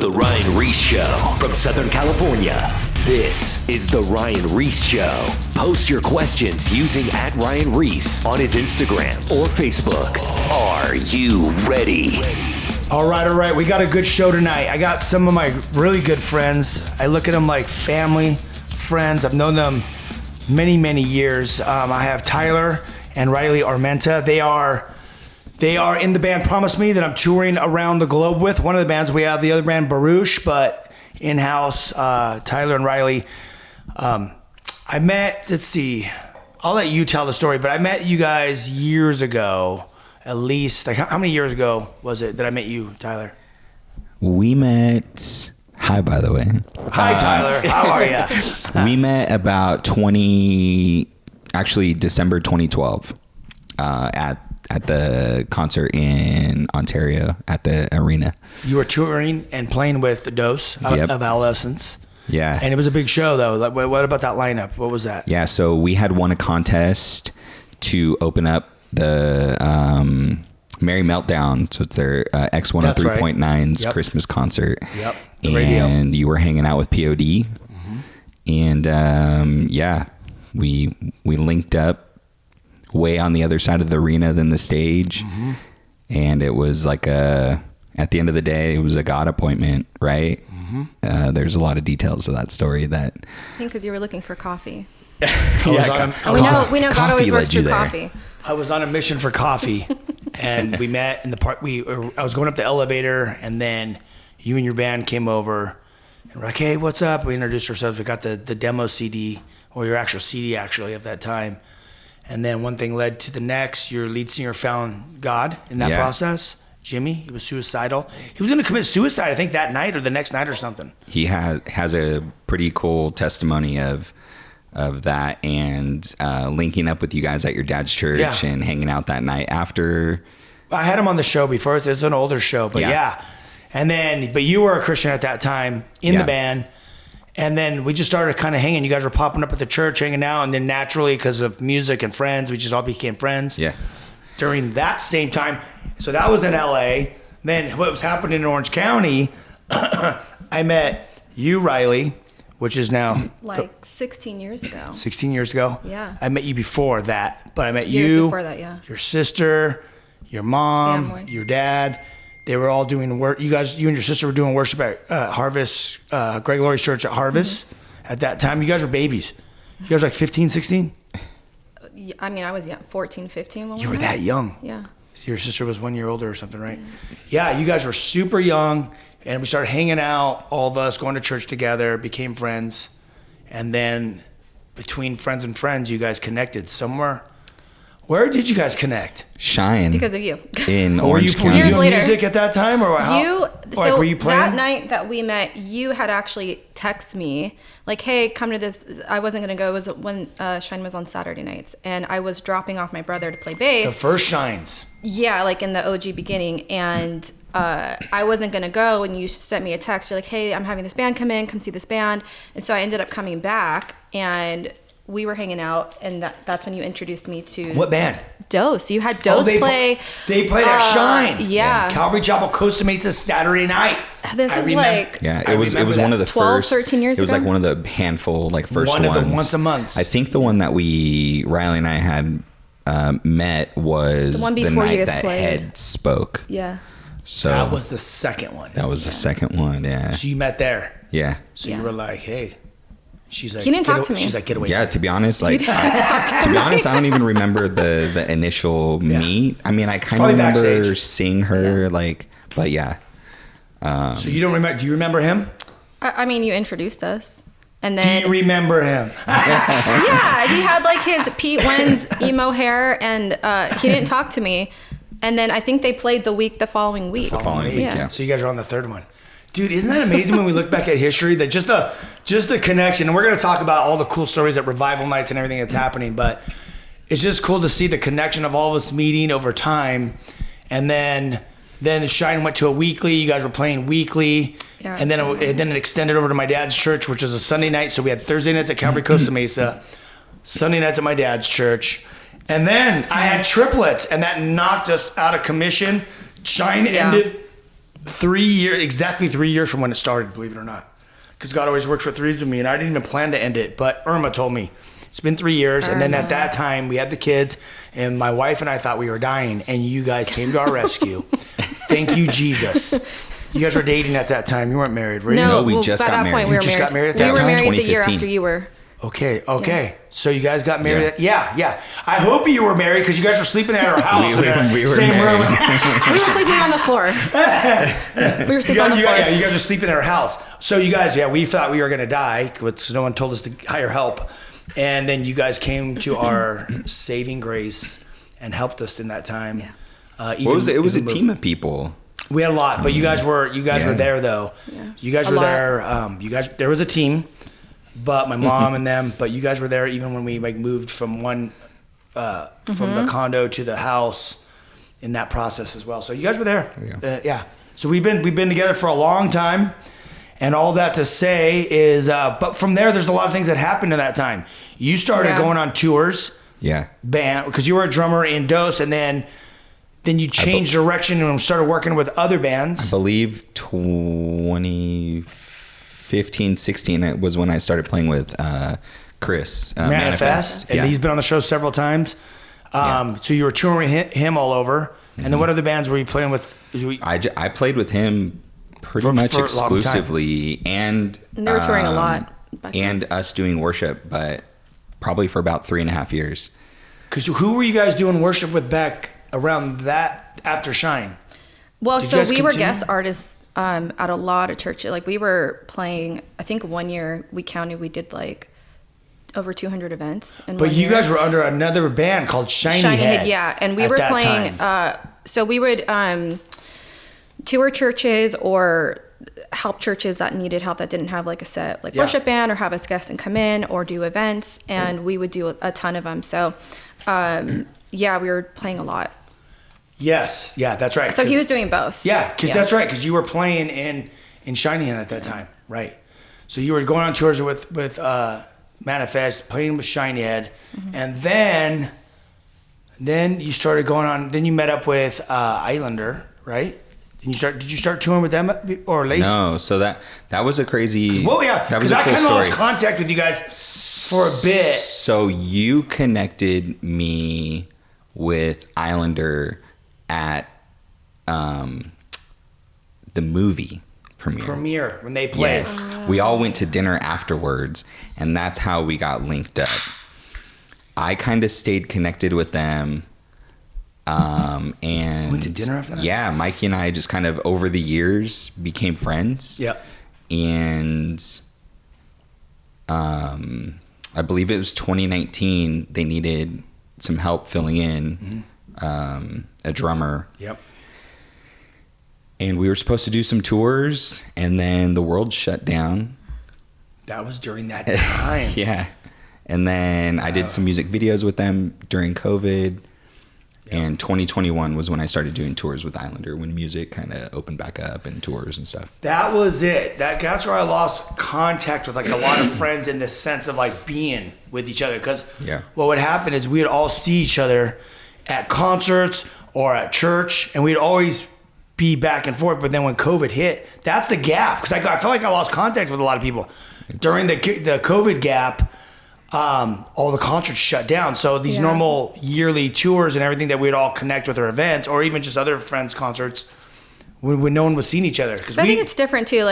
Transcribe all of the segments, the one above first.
The Ryan Ries Show from Southern California. This is The Ryan Ries Show. Post your questions using @Ryan Ries on his Instagram or Facebook. Are you ready? All right. We got a good show tonight. I got some of my really good friends. I look at them like family, friends. I've known them many, many years. I have Tyler and Riley Armenta. They are in the band PromiseMe that I'm touring around the globe with. One of the bands we have, the other band Baruch, but in-house, Tyler and Riley. I met, let's see, I'll let you tell the story, but I met you guys years ago, at least. Like, how many years ago was it that I met you, Tyler? We met, hi, by the way. Hi, Tyler. How are you? We met about December 2012 at the concert in Ontario at the arena. You were touring and playing with the Dose of Adolescence. Yeah. And it was a big show, though. Like, what about that lineup? What was that? Yeah, so we had won a contest to open up the Merry Meltdown. So it's their X103.9's Christmas concert. Yep. The radio. And you were hanging out with POD. Mm-hmm. And we linked up way on the other side of the arena than the stage. Mm-hmm. And it was like at the end of the day, it was a God appointment, right? Mm-hmm. There's a lot of details of that story that... I think because you were looking for coffee. We know God always works through coffee. I was on a mission for coffee, and we met in the park. I was going up the elevator, and then you and your band came over, and we're like, "Hey, what's up?" We introduced ourselves. We got the demo CD, or your actual CD, actually, at that time. And then one thing led to the next. Your lead singer found God in that process. Jimmy, he was suicidal. He was going to commit suicide, I think, that night or the next night or something. He has a pretty cool testimony of that, and linking up with you guys at your dad's church and hanging out that night after. I had him on the show before. It's an older show, but And then, but you were a Christian at that time in the band. And then we just started kind of hanging. You guys were popping up at the church, hanging out. And then naturally, because of music and friends, we just all became friends. Yeah. During that same time. So that was in LA. Then what was happening in Orange County, I met you, Riley, which is now... 16 years ago. 16 years ago? Yeah. I met you before that. But I met Years you. before that, yeah. Your sister, your mom, Family. your dad. They were all doing work. You and your sister were doing worship at Harvest, Greg Laurie's church at Harvest. Mm-hmm. At that time, you guys were babies. You guys were like 15, 16? I mean, I was 14, 15 when you were that young? Yeah. So your sister was 1 year older or something, right? Yeah, you guys were super young, and we started hanging out, all of us, going to church together, became friends. And then between friends and friends, you guys connected somewhere. Where did you guys connect? Shine. Because of you. In Orange County. Were you Years doing later. music at that time? Or how? Were you playing? That night that we met, you had actually texted me, like, hey, come to this. I wasn't going to go. It was when Shine was on Saturday nights. And I was dropping off my brother to play bass. The first Shines. Yeah, like in the OG beginning. And I wasn't going to go. And you sent me a text. You're like, hey, I'm having this band come see this band. And so I ended up coming back. And we were hanging out, and that's when you introduced me to... What band? Dose. You had Dose play. They played at Shine. Yeah. Calvary Chapel, Costa Mesa, Saturday night. This is like... Yeah, it was one of the 12, first... 13 years ago? It was like one of the handful, first ones. One of the once a month. I think the one that Riley and I had met was the night that Head spoke. Yeah. So that was the second one. That was the second one, yeah. So you met there. Yeah. So you were like, hey... She's like, he didn't talk to me. She's like, get away. Yeah, to be honest, I don't even remember the initial meet. I mean, I kind of remember backstage. Seeing her, but yeah. So you don't remember? Do you remember him? I mean, you introduced us, and then. Do you remember him? Yeah, he had his Pete Wentz emo hair, and he didn't talk to me. And then I think they played the following week. The following week, yeah. So you guys are on the third one. Dude, isn't that amazing when we look back at history, that just the connection, and we're going to talk about all the cool stories at revival nights and everything that's happening, but it's just cool to see the connection of all of us meeting over time. And then Shine went to a weekly. You guys were playing weekly. Yeah. And then it extended over to my dad's church, which was a Sunday night. So we had Thursday nights at Calvary Costa Mesa, Sunday nights at my dad's church. And then I had triplets, and that knocked us out of commission. Shine ended exactly 3 years from when it started, believe it or not. Because God always works for threes with me, and I didn't even plan to end it. But Irma told me it's been 3 years, and then at that time we had the kids, and my wife and I thought we were dying, and you guys came to our rescue. Thank you, Jesus. You guys were dating at that time. You weren't married, right? No, we just by got that married. point we You were just married. got married at that We were time? married the year 2015. after you were. Okay. Yeah. So you guys got married. Yeah. Yeah. I hope you were married because you guys were sleeping at our house. We were same married. room. We were sleeping on the floor. We were sleeping on the floor. You guys are sleeping at our house. So you guys, we thought we were going to die because no one told us to hire help. And then you guys came to our saving grace and helped us in that time. Yeah. It was a team of people. We had a lot, but you guys were there though. Yeah. You guys were there. There was a team, but my mom and them. But you guys were there even when we moved from from the condo to the house in that process as well. So you guys were there. Yeah. So we've been together for a long time, and all that to say is, but from there, there's a lot of things that happened in that time. You started going on tours. Yeah. Band, because you were a drummer in Dose, and then you changed direction and started working with other bands. I believe 2015, 16 was when I started playing with Chris. Manifest. And he's been on the show several times. So you were touring with him all over. And then what other bands were you playing with? I played with him pretty much exclusively, and they were touring a lot. And us doing worship, but probably for about 3.5 years. Because who were you guys doing worship with back around that after Shine? Well, so we were guest artists at a lot of churches. Like we were playing, I think 1 year we counted, we did over 200 events. But you guys were under another band called Shiny Head. Yeah. And we were playing, so we would tour churches or help churches that needed help that didn't have a set worship band, or have us guest and come in, or do events. And we would do a ton of them. So we were playing a lot. Yes, yeah, that's right. So he was doing both. Yeah, because that's right. Because you were playing in Shiny Head at that time, right? So you were going on tours with Manifest, playing with Shiny Head, and then you started going on. Then you met up with Islander, right? And did you start touring with them or Lacey? No, so that was a crazy. Well, yeah, that was a I cool kind of story. lost contact with you guys for a bit. So you connected me with Islander at the movie premiere when they played. Yes, we all went to dinner afterwards, and that's how we got linked up. I kind of stayed connected with them, and went to dinner after that. Yeah, Mikey and I just kind of over the years became friends. Yep. And I believe it was 2019. They needed some help filling in a drummer. Yep. And we were supposed to do some tours, and then the world shut down. That was during that time. Yeah. And then I did some music videos with them during COVID. And 2021 was when I started doing tours with Islander, when music kind of opened back up and tours and stuff. That was it. That's where I lost contact with a lot of friends in the sense of being with each other. Because what would happen is we would all see each other at concerts or at church, and we'd always be back and forth. But then when COVID hit, that's the gap. Because I felt like I lost contact with a lot of people during the COVID gap. All the concerts shut down. So these normal yearly tours and everything that we'd all connect with our events, or even just other friends' concerts, when no one was seeing each other. But I think it's different too.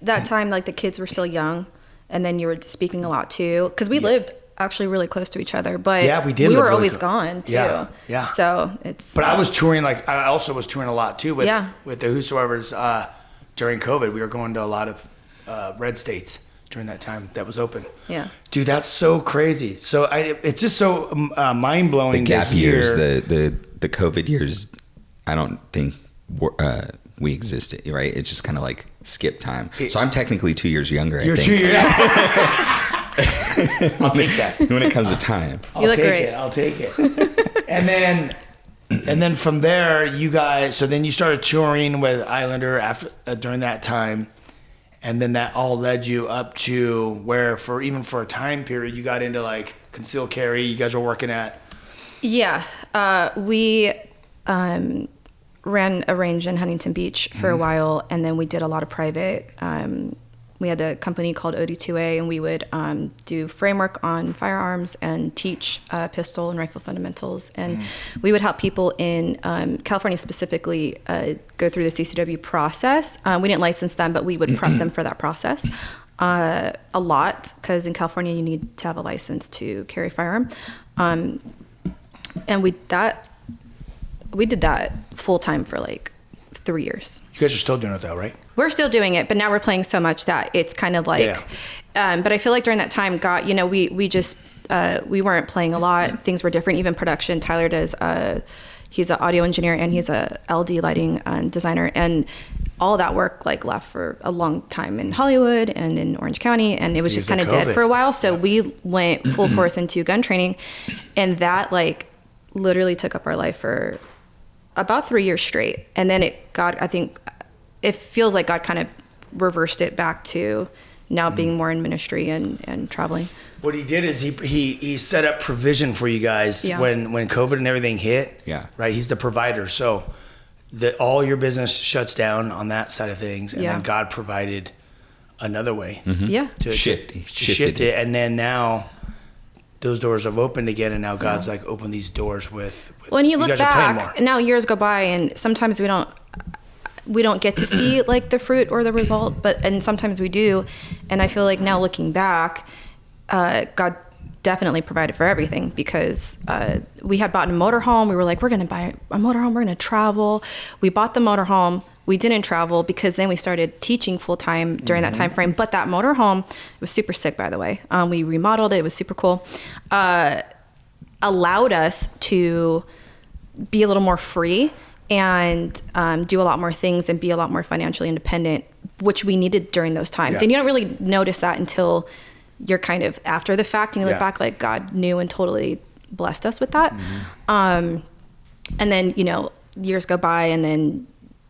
That time, the kids were still young, and then you were speaking a lot too. Because we lived actually really close to each other, but we were always gone too. Yeah. So it's. But I was touring. I also was touring a lot too with the Whosoever's during COVID. We were going to a lot of red states during that time that was open. Yeah. Dude, that's so crazy. So it's just so mind blowing. The gap years, the COVID years, I don't think we existed, right? It's just kind of skip time. So I'm technically 2 years younger. You're I think. 2 years. I'll take that when it comes to time. You look great. I'll take it. And then from there, you guys. So then you started touring with Islander after during that time. And then that all led you up to where, for a time period, you got into concealed carry. You guys were working at. Yeah, we ran a range in Huntington Beach for a while, and then we did a lot of private. We had a company called OD2A, and we would do framework on firearms and teach pistol and rifle fundamentals. And we would help people in California specifically go through the CCW process. We didn't license them, but we would prep them for that process a lot, because in California you need to have a license to carry a firearm. And we did that full time for like 3 years. You guys are still doing it though, right? We're still doing it, but now we're playing so much that it's kind of like, but I feel like during that time, God, we just, we weren't playing a lot. Things were different, even production. Tyler does, he's an audio engineer and he's a LD lighting designer, and all that work like left for a long time in Hollywood and in Orange County. And it was just kind of dead for a while. So we went full force into gun training, and that like literally took up our life for about 3 years straight. And then I think it feels like God kind of reversed it back to now being more in ministry and traveling. What he did is he set up provision for you guys when COVID and everything hit. Yeah. Right. He's the provider. So all your business shuts down on that side of things. And then God provided another way. Yeah. To shift it. And then now those doors have opened again, and now God's like opened these doors with when you look guys are playing back, more. now years go by, and sometimes we don't get to see like the fruit or the result, and sometimes we do. And I feel like now looking back, God definitely provided for everything, because we had bought a motorhome. We were like, we're going to buy a motorhome. We're going to travel. We bought the motorhome. We didn't travel because then we started teaching full time during that time frame. But that motorhome, it was super sick, by the way. We remodeled it. It was super cool. Allowed us to be a little more free and do a lot more things and be a lot more financially independent, which we needed during those times. Yeah. And you don't really notice that until you're kind of after the fact and you look back, like God knew and totally blessed us with that. And then, years go by, and then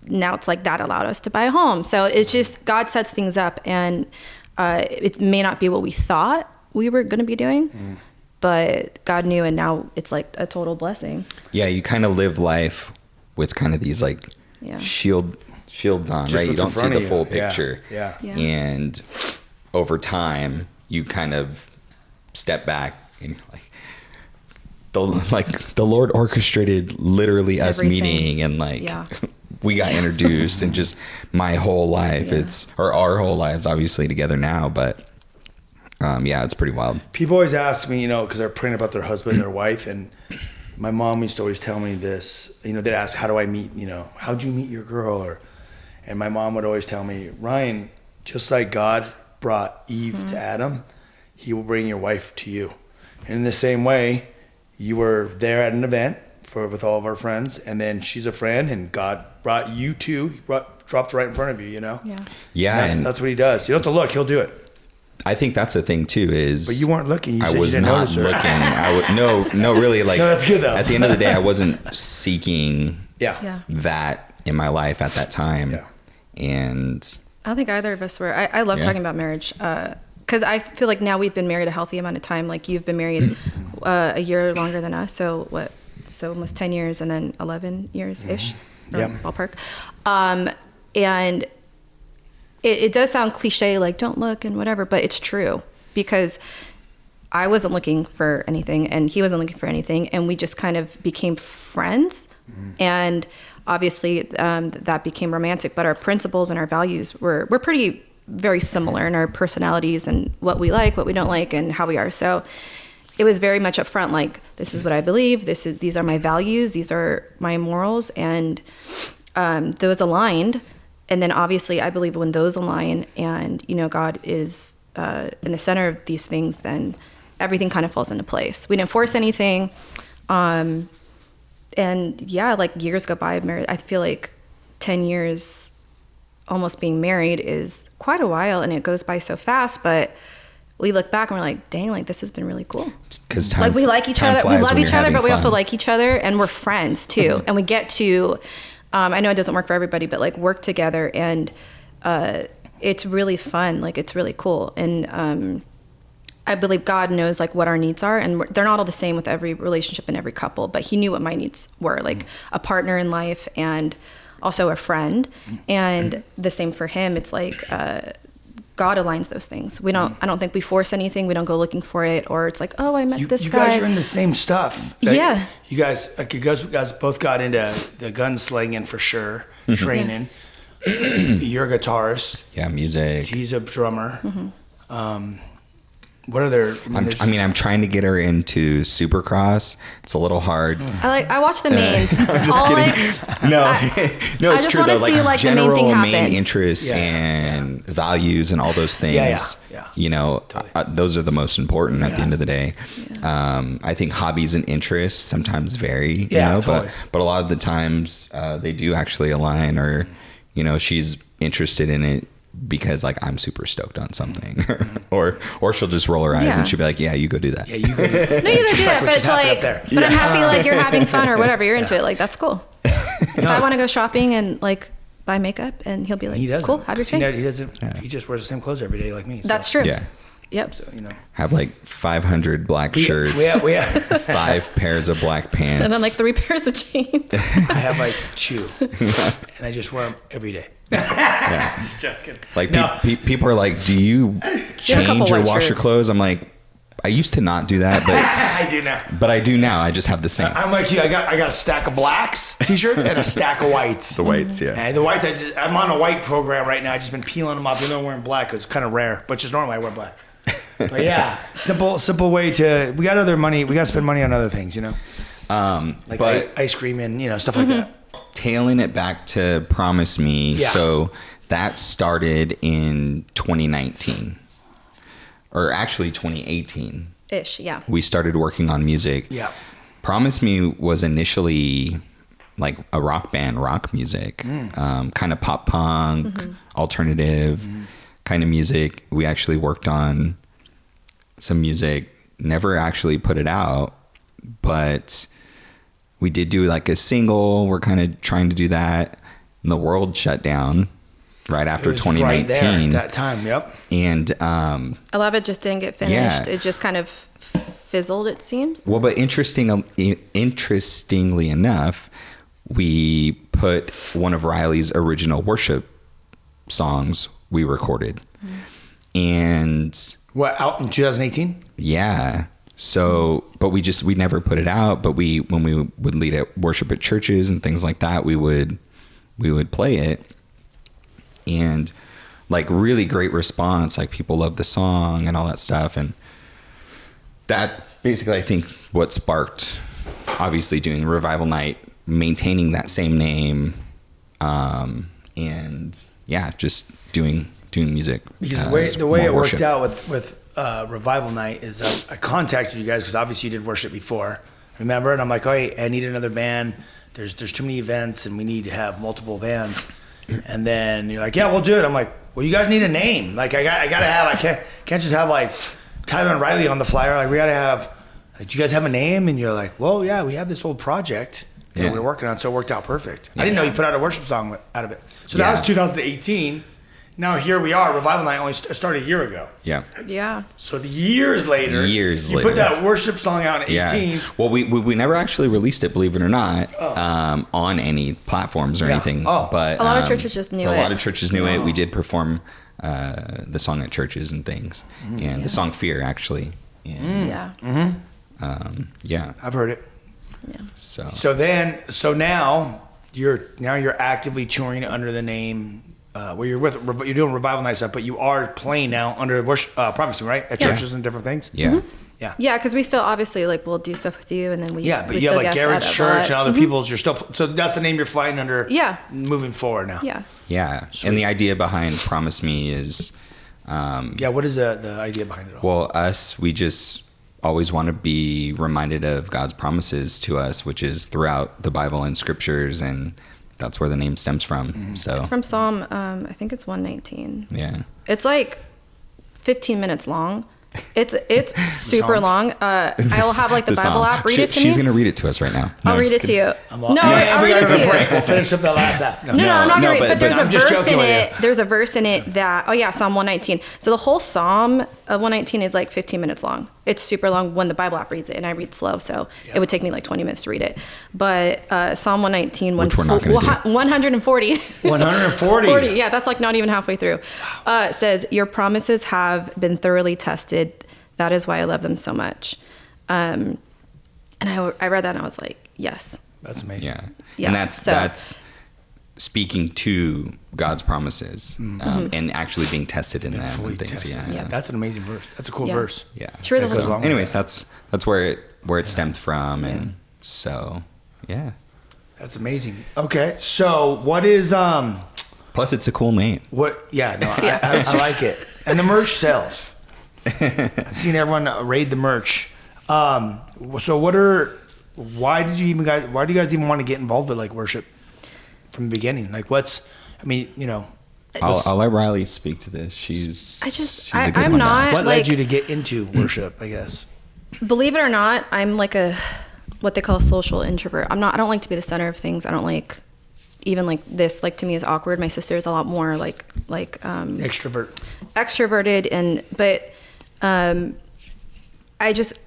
now it's like that allowed us to buy a home. So it's just, God sets things up, and it may not be what we thought we were going to be doing, but God knew, and now it's like a total blessing. Yeah, you kind of live life with kind of these like shields on, Just right? You what's in don't see front the of you. full picture. Yeah. And over time, you kind of step back and the Lord orchestrated literally us Everything. meeting, and we got introduced, and just my whole life, or our whole lives obviously together now, but it's pretty wild. People always ask me, because they're praying about their husband and their wife, and my mom used to always tell me this, they'd ask, how do I meet, how'd you meet your girl? And my mom would always tell me, Ryan, just like God brought Eve to Adam, he will bring your wife to you. And in the same way, you were there at an event with all of our friends, and then she's a friend, and God brought you two, dropped right in front of you, Yeah. And that's what he does. You don't have to look, he'll do it. I think that's the thing too, is But you weren't looking. I was not looking. No, really, like, no, that's good though. At the end of the day, I wasn't seeking Yeah. that in my life at that time. Yeah. And I don't think either of us were. I love talking about marriage, because I feel like now we've been married a healthy amount of time. Like, you've been married a year longer than us. So almost 10 years, and then 11 years-ish, ballpark. And it does sound cliche, like don't look and whatever, but it's true, because I wasn't looking for anything and he wasn't looking for anything, and we just kind of became friends. And obviously that became romantic, but our principles and our values were pretty very similar in our personalities and what we like, what we don't like, and how we are. So it was very much upfront, like, this is what I believe, these are my values, these are my morals, and those aligned. And then obviously I believe when those align, and God is in the center of these things, then everything kind of falls into place. We didn't force anything. And like, years go by. I feel like 10 years almost being married is quite a while, and it goes by so fast, but we look back and we're like, dang, like, this has been really cool. Because like, we like each other, we love each other, but we also like each other, and we're friends too. And we get to, I know it doesn't work for everybody, but like, work together, and it's really fun. Like, it's really cool. And I believe God knows like what our needs are, and they're not all the same with every relationship and every couple, but he knew what my needs were, like a partner in life and also a friend. And the same for him. It's like God aligns those things. I don't think we force anything. We don't go looking for it, or it's like, oh, I met this guy. You guys are in the same stuff. Yeah. You guys both got into the gunslinging for sure, training. You're a guitarist. Yeah, music. He's a drummer. What are there? I'm trying to get her into Supercross. It's a little hard. I watch the mains. I'm just kidding. No, it's just true wanna though. see, like, the main general thing happen. main interests and values and all those things. Yeah. You know, those are the most important at the end of the day. Yeah. I think hobbies and interests sometimes vary. Yeah, you know, totally. but a lot of the times they do actually align, or you know, she's interested in it because like I'm super stoked on something, or she'll just roll her eyes and she'll be like, yeah, you go do that. Yeah, you go do that. No, you go do that, but it's like, but I'm happy like you're having fun or whatever. You're into it. Like, that's cool. If I want to go shopping and like buy makeup, and he'll be like, He doesn't. cool, have your thing. He doesn't. He just wears the same clothes every day like me. So. That's true. Yeah. Yep. So, you know. Have like 500 black shirts, We have 5 pairs of black pants, And then like 3 pairs of jeans. I have like 2, and I just wear them every day. Just joking. Like No. people are like, do you change or white wash your shirts. clothes? I'm like, I used to not do that, I do now. but I do now. I just have the same. I'm like you. I got a stack of blacks t-shirts and a stack of whites. The whites, yeah. And the whites, I'm on a white program right now. I've just been peeling them off. Even though I'm wearing black, it's kind of rare. But just normally I wear black. But yeah, simple way to. We got other money. We got to spend money on other things, you know. Like but ice cream and stuff like that. tailing it back to Promise Me, Yeah. so that started in 2019, or actually 2018. Ish, yeah. We started working on music. Yeah. Promise Me was initially like a rock band, rock music, kind of pop punk, alternative kind of music. We actually worked on some music, never actually put it out, but we did do like a single. We're kind of trying to do that. And the world shut down right after It was 2019. right there at that time. Yep. And A lot of it just didn't get finished. Yeah. It just kind of fizzled, it seems. well, but interestingly enough, we put one of Riley's original worship songs we recorded. And What, out in 2018? yeah. So, but we never put it out, but when we would lead at worship at churches and things like that, we would play it, and like really great response. Like people love the song and all that stuff. And that basically, I think, what sparked obviously doing Revival Night, maintaining that same name. And yeah, just doing music. Because the way it worked out with Revival Night is I contacted you guys because obviously you did worship before, remember? And I'm like, oh, hey, I need another band. There's too many events and we need to have multiple bands. And then you're like, yeah, we'll do it. I'm like, well, you guys need a name. Like I can't just have like Tyler and Riley on the flyer. Like we gotta have. Like, do you guys have a name? And you're like, well, yeah, we have this old project that we're working on, so it worked out perfect. I didn't know you put out a worship song out of it. So that was 2018. Now here we are. Revival Night only started a year ago. Yeah. Yeah. So years later, you put that worship song out in 18. Yeah. Well, we never actually released it, believe it or not, on any platforms or anything. Oh. But A lot of churches just knew it. A lot of churches knew it. We did perform the song at churches and things, and the song "Fear" actually. And, Yeah. I've heard it. Yeah. So now you're actively touring under the name. Where you're doing Revival Night stuff, but you are playing now under worship, PromiseMe, right? At churches and different things. Yeah. Yeah. Yeah, because we still obviously like we'll do stuff with you, and then we Yeah, but we you have still like guest Garrett's at it, Church but- and other people's. You're still so that's the name you're flying under. Yeah. Moving forward now. Yeah. Yeah. Sweet. And the idea behind Promise Me is, Yeah. What is the idea behind it all? well, we just always want to be reminded of God's promises to us, which is throughout the Bible and scriptures, and that's where the name stems from. So From Psalm, I think it's 119. yeah. It's like 15 minutes long, It's super long. I'll have like the Bible app read it to me. She's going to read it to us right now. I'll read it to you. I'll read it to you. We'll finish up the last half. No, I'm not going to read it. But there's a I'm just verse in joking with it. you. There's a verse in it that, Psalm 119. So the whole Psalm of 119 is like 15 minutes long. It's super long when the Bible app reads it, and I read slow, so it would take me like 20 minutes to read it. But Psalm 119, Which we're not going to do. 140. 140. Yeah, that's like not even halfway through. Says, your promises have been thoroughly tested. That is why I love them so much. And I read that and I was like, yes. That's amazing. Yeah. And that's speaking to God's promises and actually being tested in that and things. Tested. Yeah. That's an amazing verse. That's a cool verse. Yeah. Sure. So, anyways, that's where it stemmed from. And so, yeah. That's amazing. Okay. So what is, plus it's a cool name. I like it. And the merch sells. I've seen everyone raid the merch. So why do you guys even want to get involved with like worship from the beginning? Like I'll let Riley speak to this. I'm not. What led you to get into worship, I guess? Believe it or not, I'm like what they call a social introvert. I don't like to be the center of things. I don't like even like this, like to me is awkward. My sister is a lot more like extroverted but I just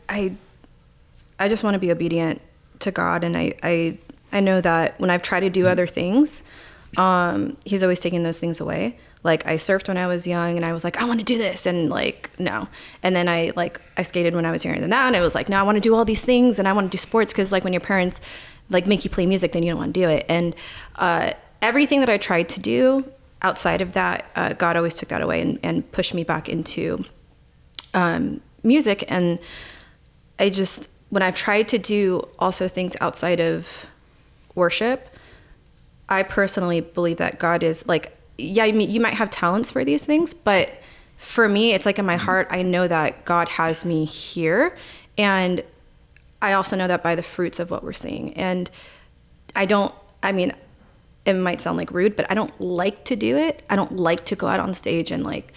want to be obedient to God, and I know that when I've tried to do other things, He's always taking those things away. Like I surfed when I was young, and I was like, I want to do this, and like no. And then I skated when I was younger than that, and I was like, no, I want to do all these things, and I want to do sports, because like when your parents like make you play music, then you don't want to do it. And everything that I tried to do outside of that, God always took that away and pushed me back into music. And when I've tried to do also things outside of worship, I personally believe that God is like, you might have talents for these things, but for me, it's like in my heart, I know that God has me here. And I also know that by the fruits of what we're seeing. And it might sound like rude, but I don't like to do it. I don't like to go out on stage and like,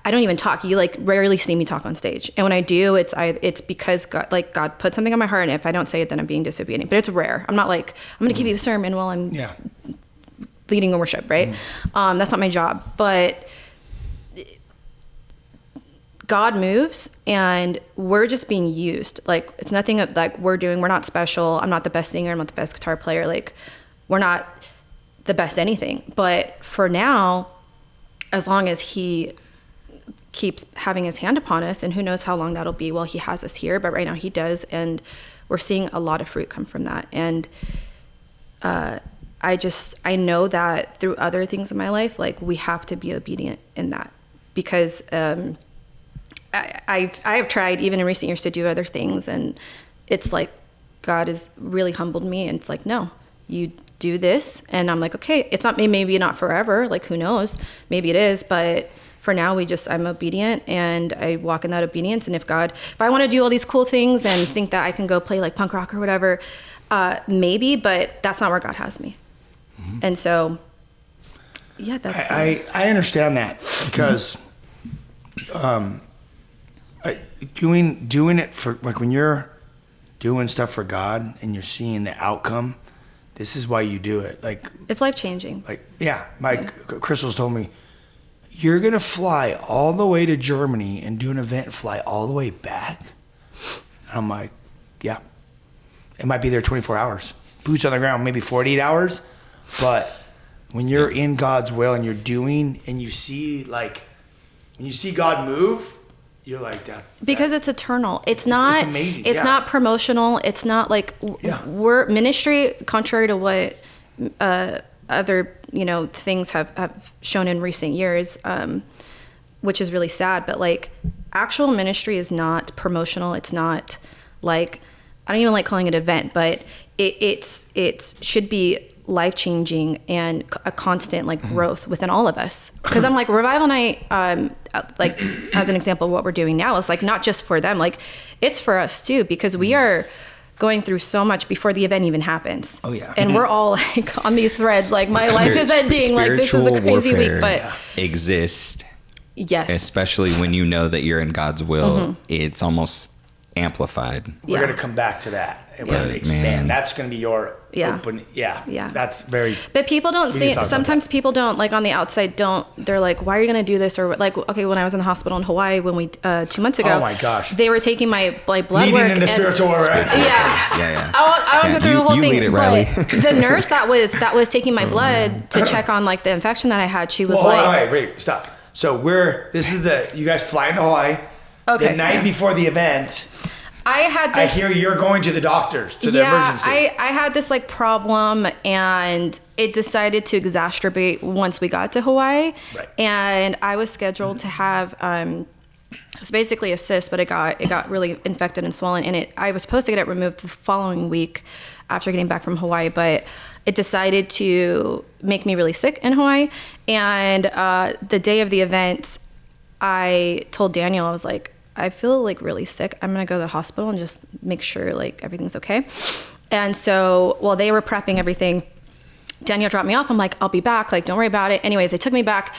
I don't even talk. You like rarely see me talk on stage. And when I do, it's because God put something on my heart. And if I don't say it, then I'm being disobedient, but it's rare. I'm not like, I'm going to give you a sermon while I'm leading a worship, right? That's not my job, but God moves and we're just being used. Like it's nothing like we're not special. I'm not the best singer. I'm not the best guitar player. Like we're not the best anything, but for now, as long as He keeps having His hand upon us, and who knows how long that'll be while He has us here, but right now He does, and we're seeing a lot of fruit come from that. And I know that through other things in my life, like we have to be obedient in that, because I have tried even in recent years to do other things, and it's like God has really humbled me, and it's like, no, you do this. And I'm like, okay, it's not, maybe not forever, like who knows, maybe it is, but for now I'm obedient, and I walk in that obedience. And if I want to do all these cool things and think that I can go play like punk rock or whatever, maybe, but that's not where God has me. Mm-hmm. And so, yeah, that's, I understand that, because, doing it for, like when you're doing stuff for God and you're seeing the outcome, this is why you do it. Like it's life-changing. Crystal's told me, you're going to fly all the way to Germany and do an event and fly all the way back? And I'm like, yeah. It might be there 24 hours. Boots on the ground, maybe 48 hours. But when you're in God's will and you're doing, and you see when you see God move, you're like that. Because it's eternal. It's not, it's amazing. It's not promotional. It's not like we're ministry, contrary to what other things have shown in recent years, which is really sad. But like actual ministry is not promotional. It's not like, I don't even like calling it an event, but it should be life-changing and a constant like growth within all of us. Because I'm like, Revival Night, like as an example of what we're doing now, is like not just for them, like it's for us too, because we are going through so much before the event even happens. Oh yeah. And we're all like on these threads, like my life is ending, like this is a crazy week, but exist Yes. Especially when you know that you're in God's will, it's almost amplified. We're going to come back to that. And we're going to expand. Man. That's going to be your open. Yeah. That's very. But people don't see it. Sometimes people don't, like on the outside, they're like, why are you going to do this? Or like, okay, when I was in the hospital in Hawaii, when we, 2 months ago. Oh my gosh. They were taking my blood Leading work. into spiritual work. Yeah. I won't go through the whole thing. Lead it, Riley. But the nurse that was taking my blood to check on like the infection that I had, she was Wait, stop. So you guys fly into Hawaii. Okay. The night before the event. I hear you're going to the doctors, to the emergency. I had this like problem, and it decided to exacerbate once we got to Hawaii. Right. And I was scheduled to have it was basically a cyst, but it got really infected and swollen, and I was supposed to get it removed the following week after getting back from Hawaii, but it decided to make me really sick in Hawaii. And the day of the event, I told Daniel, I was like, I feel like really sick. I'm gonna go to the hospital and just make sure like everything's okay. And so while they were prepping everything, Daniel dropped me off. I'm like, I'll be back. Like, don't worry about it. Anyways, they took me back.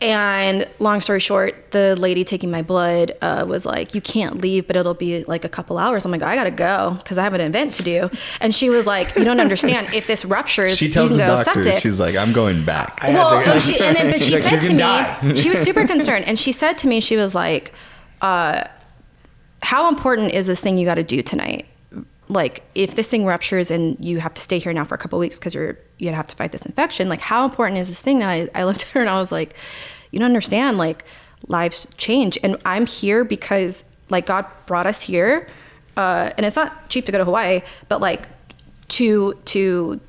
And long story short, the lady taking my blood was like, you can't leave, but it'll be like a couple hours. I'm like, I gotta go because I have an event to do. And she was like, you don't understand. If this ruptures, She tells you the can go doctor, septic. she's like, I'm going back. But she She's like, said "You to can me, die." she was super concerned, and she said to me, she was like, how important is this thing you got to do tonight? Like, if this thing ruptures and you have to stay here now for a couple of weeks because you have to fight this infection, like, how important is this thing? And I looked at her and I was like, you don't understand, like, lives change. And I'm here because, like, God brought us here. And it's not cheap to go to Hawaii, but, like, to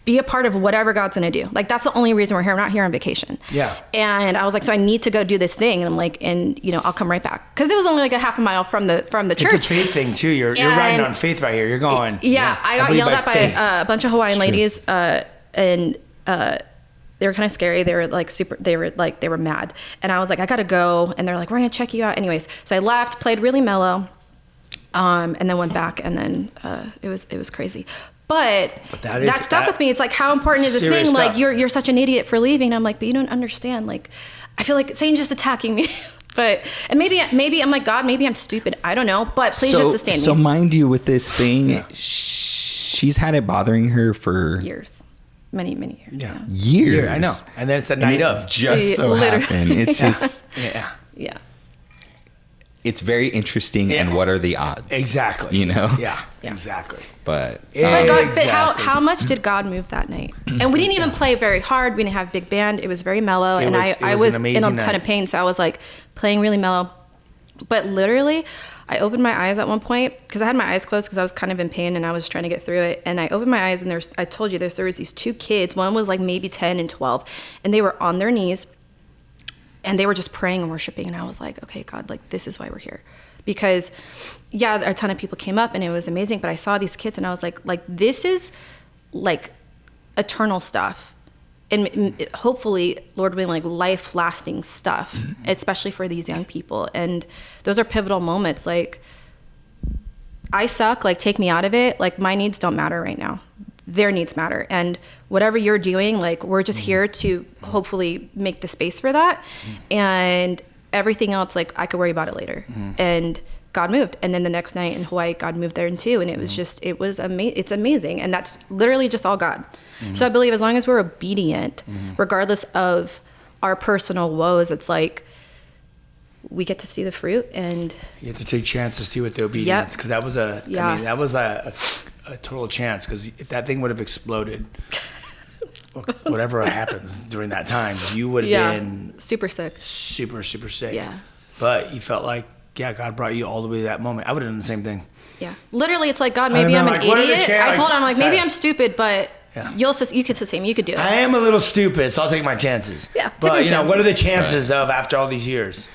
be a part of whatever God's gonna do. Like, that's the only reason we're here. We're not here on vacation. Yeah. And I was like, so I need to go do this thing. And I'm like, and I'll come right back. Cause it was only like a half a mile from the church. It's a faith thing too. You're riding on faith right here. You're going. Yeah. I got yelled at by a bunch of Hawaiian ladies. And they were kind of scary. They were mad. And I was like, I gotta go. And they're like, we're gonna check you out. Anyways. So I left, played really mellow. And then went back, and then it was crazy. But that stuck with me. It's like, how important is this thing? Stuff. Like, you're such an idiot for leaving. I'm like, but you don't understand. Like, I feel like Satan's just attacking me. And maybe I'm like, God, maybe I'm stupid. I don't know. But please just sustain me. So mind you, with this thing, she's had it bothering her for years. Many years. Yeah. Years. I know. And then it's the night of. Just so happened. It's just. Yeah. It's very interesting, and what are the odds? Exactly. Yeah, exactly. But how much did God move that night? And we didn't even play very hard. We didn't have big band. It was very mellow, I was in a ton of pain, so I was like playing really mellow. But literally, I opened my eyes at one point because I had my eyes closed because I was kind of in pain and I was trying to get through it. And I opened my eyes, and I told you there was these two kids. One was like maybe 10 and 12, and they were on their knees. And they were just praying and worshiping. And I was like, okay, God, like, this is why we're here. Because, a ton of people came up and it was amazing. But I saw these kids and I was like, this is like eternal stuff. And hopefully, Lord willing, like life-lasting stuff, especially for these young people. And those are pivotal moments. Like, I suck, like, take me out of it. Like, my needs don't matter right now. Their needs matter. And whatever you're doing, like, we're just here to hopefully make the space for that. And everything else, like, I could worry about it later. And God moved. And then the next night in Hawaii, God moved there too. And it was just, it's amazing. And that's literally just all God. So I believe as long as we're obedient, regardless of our personal woes, it's like, we get to see the fruit. And you have to take chances too with the obedience. Because that was a total chance, because if that thing would have exploded, whatever happens during that time, you would have been super sick. Super sick. Yeah. But you felt like, God brought you all the way to that moment. I would have done the same thing. Yeah. Literally, it's like, God, maybe I'm an idiot. I told him, I'm like, maybe I'm stupid, but you could sustain me. You could do it. I am a little stupid, so I'll take my chances. Yeah. But what are the chances of after all these years?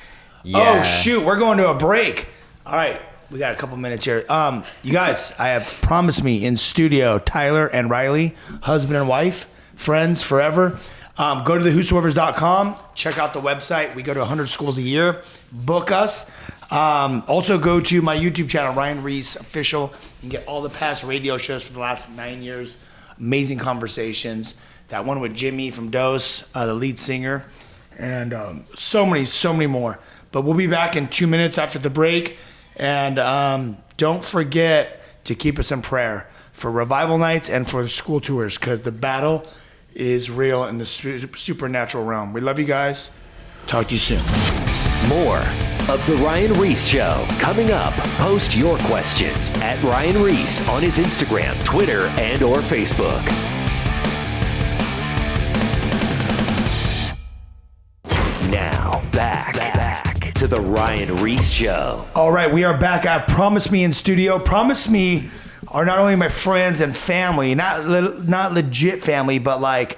Yeah. Oh shoot, we're going to a break. All right. We got a couple minutes here. You guys, I have PromiseMe in studio. Tyler and Riley, husband and wife, friends forever. Go to thewhosoevers.com. Check out the website. We go to 100 schools a year. Book us. Also go to my YouTube channel, Ryan Ries Official. You can get all the past radio shows for the last 9 years. Amazing conversations. That one with Jimmy from Dose, the lead singer. and so many more. But we'll be back in 2 minutes after the break. And don't forget to keep us in prayer for revival nights and for school tours, because the battle is real in the supernatural realm. We love you guys. Talk to you soon. More of The Ryan Ries Show coming up. Post your questions at Ryan Ries on his Instagram, Twitter, and or Facebook. Now, back to The Ryan Ries Show. All right, we are back at PromiseMe in studio. PromiseMe are not only my friends and family, not legit family, but like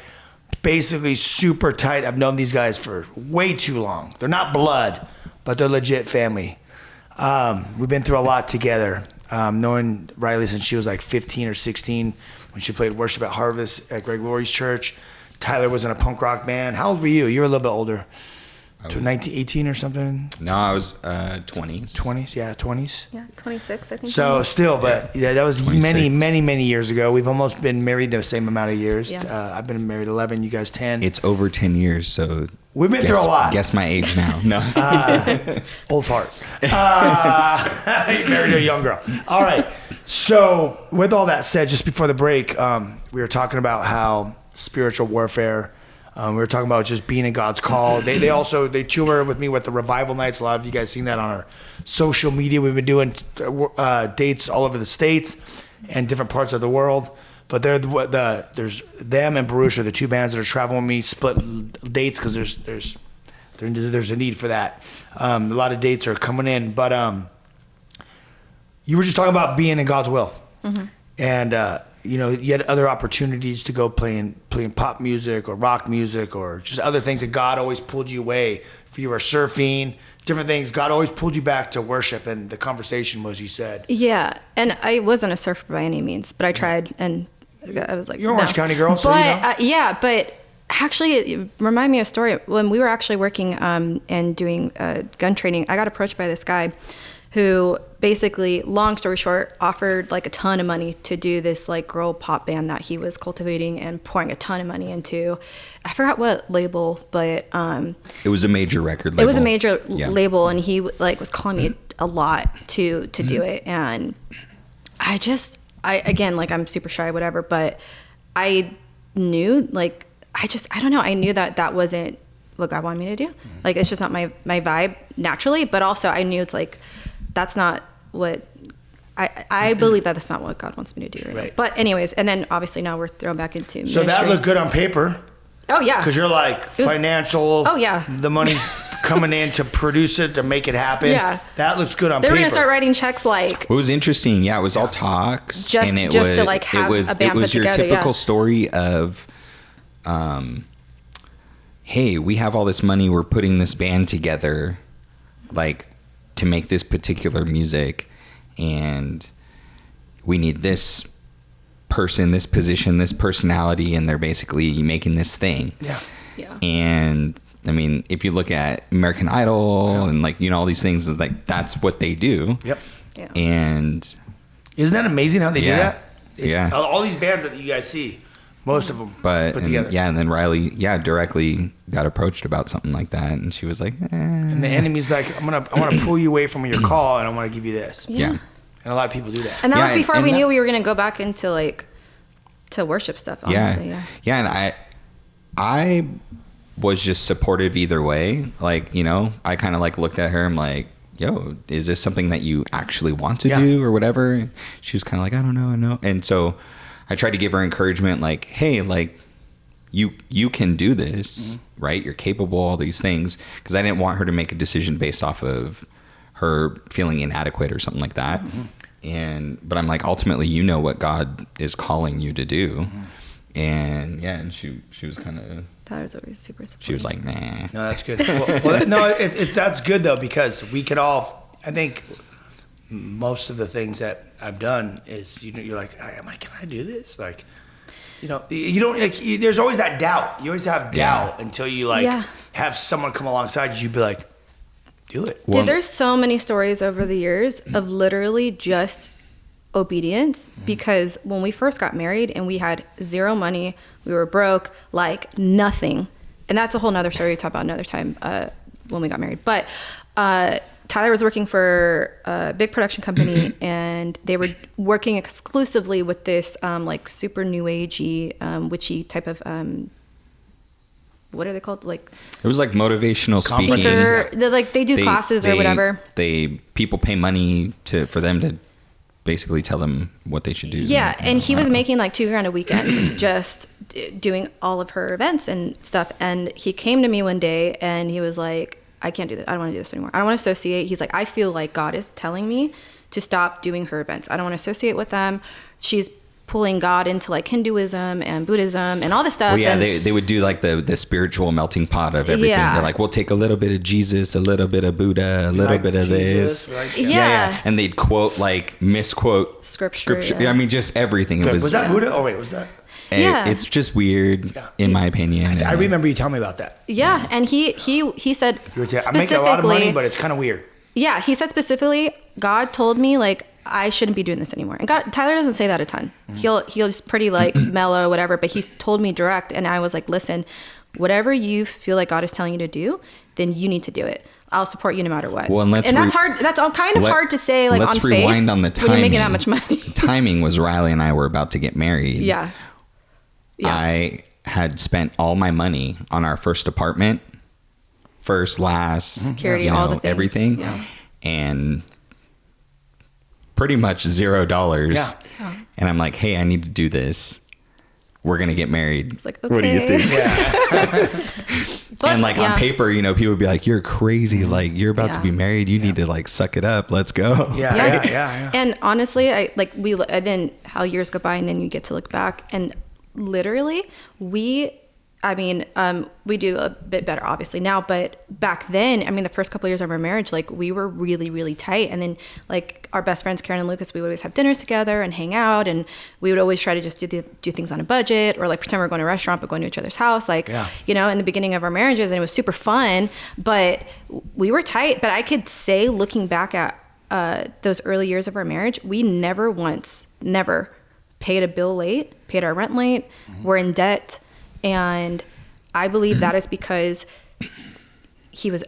basically super tight. I've known these guys for way too long. They're not blood, but they're legit family. We've been through a lot together. Knowing Riley since she was like 15 or 16 when she played worship at Harvest at Greg Laurie's church. Tyler was in a punk rock band. How old were you? You were a little bit older. 18 or something? No, I was 20s. 20s, yeah, 20s. Yeah, 26, I think. So still, but yeah, that was 26. many years ago. We've almost been married the same amount of years. Yeah. I've been married 11, you guys 10. It's over 10 years, so We've been through a lot. Guess my age now. No. Old fart. You married a young girl. All right. So with all that said, just before the break, we were talking about how spiritual warfare. We were talking about just being in God's call. They tour with me with the revival nights. A lot of you guys seen that on our social media. We've been doing dates all over the States and different parts of the world. But there's them and Baruch are the two bands that are traveling with me, split dates because there's a need for that. A lot of dates are coming in. But you were just talking about being in God's will. Mm-hmm. And you had other opportunities to go playing pop music or rock music or just other things that God always pulled you away. If you were surfing, different things, God always pulled you back to worship. And the conversation was, you said. Yeah, and I wasn't a surfer by any means, but I tried, and I was like, you're an Orange County girl, so but, yeah, but actually, it reminded me of a story. When we were actually working and doing gun training, I got approached by this guy who basically, long story short, offered like a ton of money to do this like girl pop band that he was cultivating and pouring a ton of money into. I forgot what label, but it was a major record label. It was a major label, and he like was calling me a lot to do it. And I again, like, I'm super shy, whatever, but I knew, like, I don't know. I knew that wasn't what God wanted me to do. Like, it's just not my vibe naturally, but also I knew it's like, that's not what I believe that that's not what God wants me to do. Right. But anyways, and then obviously now we're thrown back into So ministry. that looked good on paper. Oh yeah. Because you're like financial. Oh yeah. The money's coming in to produce it, to make it happen. Yeah. That looks good on paper. They were gonna start writing checks like. What was interesting, it was all talks, just to like have a band it was put your together, typical story of, hey, we have all this money, we're putting this band together, like, to make this particular music, and we need this person, this position, this personality, and they're basically making this thing. Yeah. And I mean, if you look at American Idol and like, all these things, is like, that's what they do. Yep. Yeah. And isn't that amazing how they do that? Yeah. All these bands that you guys see, most of them put together. Yeah, and then Riley, directly got approached about something like that, and she was like, And the enemy's like, I want to pull you away from your call, and I want to give you this. Yeah. And a lot of people do that. And that Yeah, was before and we that- knew we were gonna go back into like to worship stuff. Honestly, And I was just supportive either way. Like, I kind of like looked at her. I'm like, yo, is this something that you actually want to do or whatever? And she was kind of like, I don't know. And so I tried to give her encouragement, like, hey, like, you can do this, right? You're capable, all these things. Because I didn't want her to make a decision based off of her feeling inadequate or something like that. But I'm like, ultimately, you know what God is calling you to do. And she was kind of. Tyler's always super supportive. She was like, nah. No, that's good. That's good though, because we could all. I think most of the things that I've done is you're like, can I do this? Like, you don't like. There's always that doubt. You always have doubt until you have someone come alongside you. Be like, do it. Dude, there's so many stories over the years of literally just obedience, because when we first got married and we had zero money, we were broke, like nothing, and that's a whole nother story we talk about another time when we got married. But Tyler was working for a big production company, and they were working exclusively with this like super new agey, witchy type of what are they called? Like, it was like motivational speaking. They do classes or whatever. People pay money for them to basically tell them what they should do. Yeah, and he was making like $2,000 a weekend just doing all of her events and stuff. And he came to me one day and he was like, I can't do this. I don't want to do this anymore. I don't want to associate. He's like, I feel like God is telling me to stop doing her events. I don't want to associate with them. She's pulling God into like Hinduism and Buddhism and all this stuff. Well, yeah, and they would do like the spiritual melting pot of everything. Yeah. They're like, we'll take a little bit of Jesus, a little bit of Buddha, a little bit of Jesus, this. Yeah. And they'd quote, like, misquote Scripture. Yeah. I mean, just everything. Was that Buddha? Oh, wait, was that? Yeah. It's just weird, in my opinion. I remember you telling me about that. Yeah, and he said I make a lot of money, but it's kind of weird. Yeah, he said specifically, God told me like I shouldn't be doing this anymore. And Tyler doesn't say that a ton. He's pretty like mellow or whatever, but he's told me direct, and I was like, listen, whatever you feel like God is telling you to do, then you need to do it. I'll support you no matter what. Well, and that's hard. That's all kind of hard to say like on faith. Let's rewind on the timing. When you're making that much money. Timing was Riley and I were about to get married. Yeah. I had spent all my money on our first apartment, last, security, all the things. Everything, and pretty much $0. Yeah. And I'm like, hey, I need to do this. We're gonna get married. It's like, okay. What do you think? Yeah. But, and like on paper, people would be like, you're crazy. Like, you're about to be married. You need to like suck it up. Let's go. Yeah. And honestly, I then how years go by and then you get to look back, and literally we do a bit better obviously now, but back then, the first couple of years of our marriage, like we were really, really tight. And then like our best friends, Karen and Lucas, we would always have dinners together and hang out. And we would always try to just do things on a budget, or like pretend we're going to a restaurant, but going to each other's house. Like, in the beginning of our marriages, and it was super fun, but we were tight. But I could say, looking back at those early years of our marriage, we never paid a bill late, paid our rent late, we're in debt. And I believe that is because he was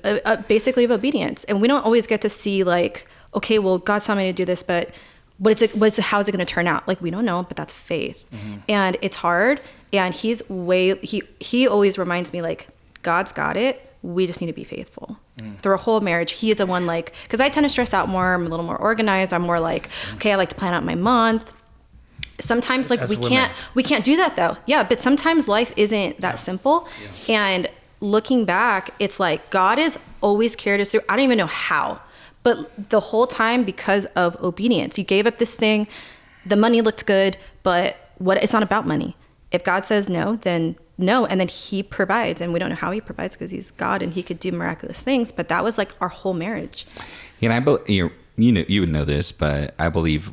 basically of obedience. And we don't always get to see like, okay, well, God's telling me to do this, but how is it going to turn out? Like, we don't know, but that's faith. And it's hard. And he always reminds me like, God's got it. We just need to be faithful. Through a whole marriage, he is the one like, because I tend to stress out more. I'm a little more organized. I'm more like, okay, I like to plan out my month. Sometimes like we can't do that though. Yeah. But sometimes life isn't that simple. Yeah. And looking back, it's like God has always carried us through. I don't even know how, but the whole time, because of obedience, you gave up this thing, the money looked good, but it's not about money. If God says no, then no. And then he provides, and we don't know how he provides because he's God and he could do miraculous things. But that was like our whole marriage. And you would know this, but I believe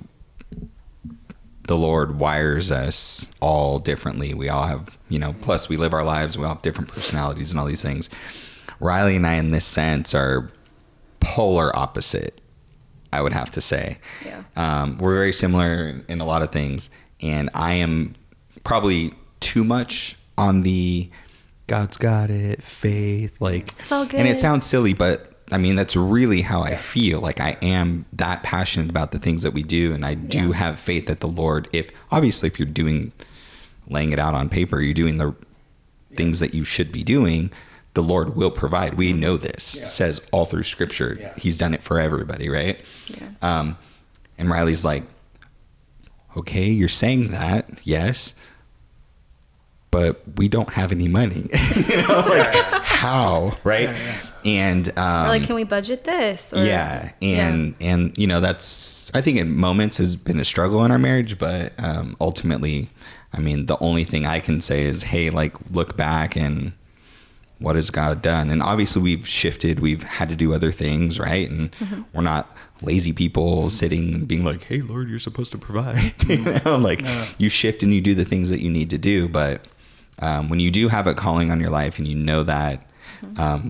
the Lord wires us all differently. We all have, plus we live our lives. We all have different personalities and all these things. Riley and I, in this sense, are polar opposite, I would have to say. Yeah. We're very similar in a lot of things. And I am probably too much on the God's got it, faith. Like, it's all good. And it sounds silly, but that's really how I feel. Like, I am that passionate about the things that we do. And I do have faith that the Lord, if you're laying it out on paper, you're doing the things that you should be doing, the Lord will provide. We know this. Says all through scripture. Yeah. He's done it for everybody, right? Yeah. And Riley's like, okay, you're saying that, yes, but we don't have any money. How, right? And or like, can we budget this? Or, and that's, I think in moments has been a struggle in our marriage, but ultimately, the only thing I can say is, hey, like, look back and what has God done? And obviously we've shifted, we've had to do other things, right? And we're not lazy people sitting and being like, hey, Lord, you're supposed to provide. You shift and you do the things that you need to do. But when you do have a calling on your life and you know that,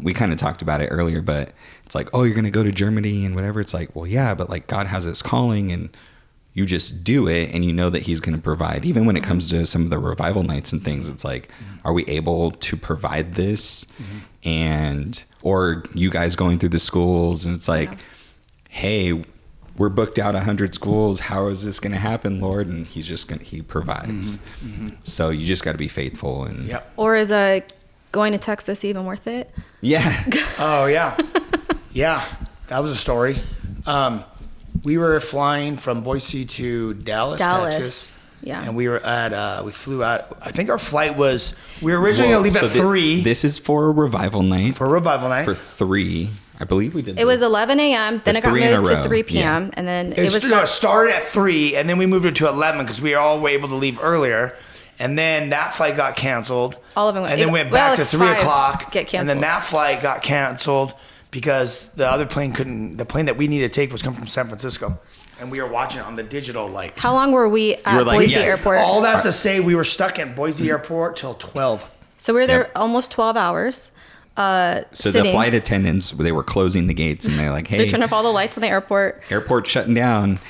we kind of talked about it earlier, but it's like, oh, you're going to go to Germany and whatever. It's like, well, yeah, but like God has this calling and you just do it and you know that he's going to provide. Even when it comes to some of the revival nights and things, it's like, are we able to provide this? And, or you guys going through the schools and it's like, hey, we're booked out 100 schools. How is this going to happen, Lord? And he provides. So you just got to be faithful. And Or is going to Texas even worth it? Yeah. Oh yeah. Yeah. That was a story. We were flying from Boise to Dallas, Texas. Yeah. And we flew out. I think our flight was, we were originally going to leave at 3. This is for a revival night. For revival night. For 3. I believe we did. It was 11 a.m. Then it got 3 in a moved to row. 3 p.m. Yeah. And then It started at 3, and then we moved it to 11 because we all were able to leave earlier. And then that flight got canceled. All of them. And then went back to 3 o'clock. Get canceled. And then that flight got canceled because the other plane the plane that we needed to take was coming from San Francisco. And we were watching it on the digital, like. How long were we at Boise Airport? All that to say, we were stuck at Boise Airport till 12. So we were there almost 12 hours. So sitting. the flight attendants, they were closing the gates and they're like, hey. They turned off all the lights in the airport. Airport shutting down.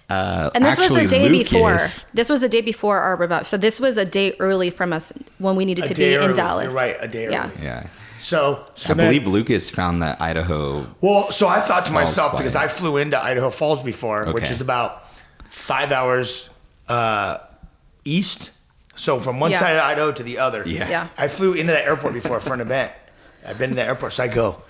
And this was the day before. This was the day before our revival. So this was a day early from us when we needed to be in Dallas. You're right, a day early. Yeah. So I believe Lucas found that Idaho. Well, so I thought to myself, flight. because I flew into Idaho Falls before, which is about 5 hours east. So from one side of Idaho to the other. Yeah. I flew into that airport before for an event. I've been to the airport. So I go,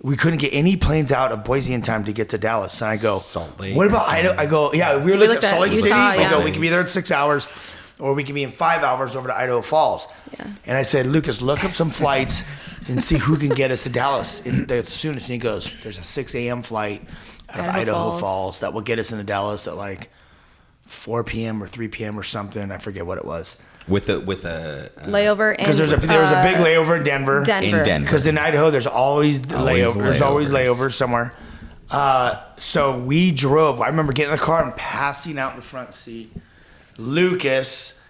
we couldn't get any planes out of Boise in time to get to Dallas. And I go, Salt Lake. What about Idaho? I go, yeah, we were looking at Salt Lake City. Utah, So I go, we can be there in 6 hours, or we can be in 5 hours over to Idaho Falls. Yeah. And I said, Lucas, look up some flights and see who can get us to Dallas the soonest. And he goes, there's a 6 a.m. flight out of Idaho Falls that will get us into Dallas at like 4 p.m. or 3 p.m. or something. I forget what it was. With a layover. Because there was a big layover in Denver. In Denver. Because in Idaho, there's always layovers. There's always layovers somewhere. So we drove. I remember getting in the car and passing out in the front seat. Lucas